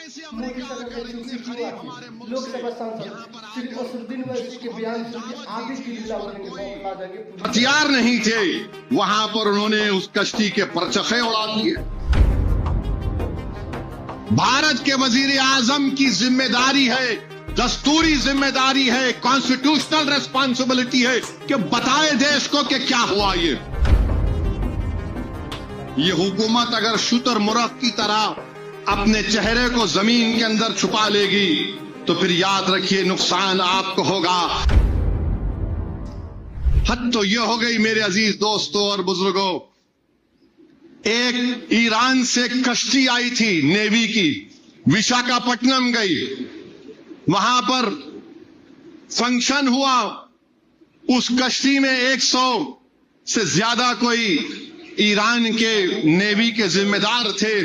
मोदी सरकार ने चुकी क्यों आती? लोकसभा सांसद श्री असरुद्दीन ओवैसी के बयान सुन के आप भी दिल्ली उठेंगे, बौखला जाएंगे। हथियार नहीं थे, वहां पर उन्होंने उस कश्ती के परचखे उड़ा दिए। भारत के वजीर आजम की जिम्मेदारी है, दस्तूरी जिम्मेदारी है, कॉन्स्टिट्यूशनल रेस्पॉन्सिबिलिटी है कि बताए देश को कि क्या हुआ। ये हुकूमत अगर शुतुरमुर्ग की तरह अपने चेहरे को जमीन के अंदर छुपा लेगी तो फिर याद रखिए नुकसान आपको होगा। हद तो ये हो गई मेरे अजीज दोस्तों और बुजुर्गों, एक ईरान से कश्ती आई थी नेवी की, विशाखापट्टनम गई, वहां पर फंक्शन हुआ। उस कश्ती में 100 से ज्यादा कोई ईरान के नेवी के जिम्मेदार थे।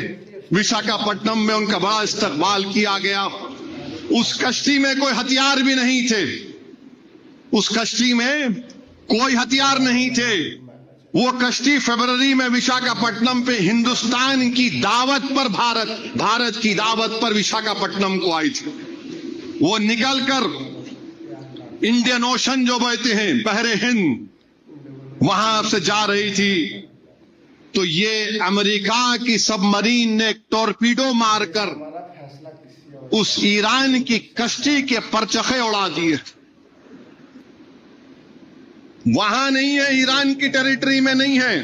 विशाखापट्टनम में उनका बड़ा इस्तकबाल किया गया। उस कश्ती में कोई हथियार भी नहीं थे, उस कश्ती में कोई हथियार नहीं थे। वो कश्ती फरवरी में विशाखापट्टनम पे हिंदुस्तान की दावत पर, भारत की दावत पर विशाखापट्टनम को आई थी। वो निकलकर इंडियन ओशन जो बहते हैं, बहरे हिंद, वहां से जा रही थी तो ये अमेरिका की सबमरीन ने एक टॉर्पीडो मारकर उस ईरान की कश्ती के परचखे उड़ा दिए। वहां नहीं है, ईरान की टेरिटरी में नहीं है,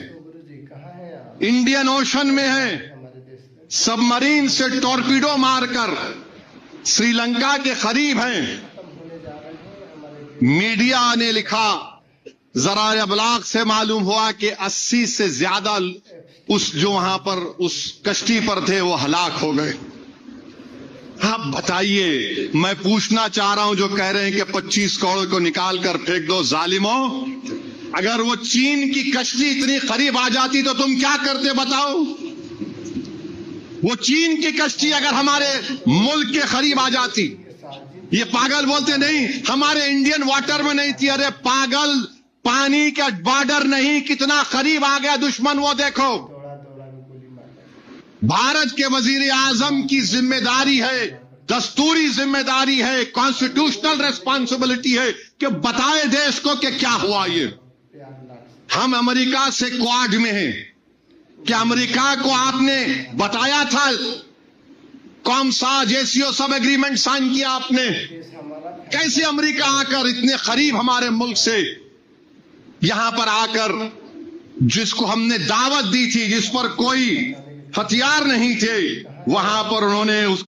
इंडियन ओशन में है। सबमरीन से टॉर्पीडो मारकर श्रीलंका के करीब हैं। मीडिया ने लिखा, जरा अबलाग से मालूम हुआ कि 80 से ज्यादा उस जो वहां पर उस कश्ती पर थे वो हलाक हो गए। आप बताइए, मैं पूछना चाह रहा हूं जो कह रहे हैं कि 25 करोड़ को निकाल कर फेंक दो, जालिमों, अगर वो चीन की कश्ती इतनी करीब आ जाती तो तुम क्या करते बताओ? वो चीन की कश्ती अगर हमारे मुल्क के करीब आ जाती, ये पागल बोलते नहीं हमारे इंडियन वाटर में नहीं थी। अरे पागल, पानी का बॉर्डर नहीं, कितना करीब आ गया दुश्मन वो देखो। भारत के वजीर आजम की जिम्मेदारी है, दस्तूरी जिम्मेदारी है, कॉन्स्टिट्यूशनल रेस्पॉन्सिबिलिटी है कि बताए देश को कि क्या हुआ। ये हम अमेरिका से क्वाड में हैं, क्या अमेरिका को आपने बताया था? कौमसा जेसीओ सब एग्रीमेंट साइन किया आपने? कैसे अमेरिका आकर इतने करीब हमारे मुल्क से, यहां पर आकर जिसको हमने दावत दी थी, जिस पर कोई हथियार नहीं थे, वहां पर उन्होंने उस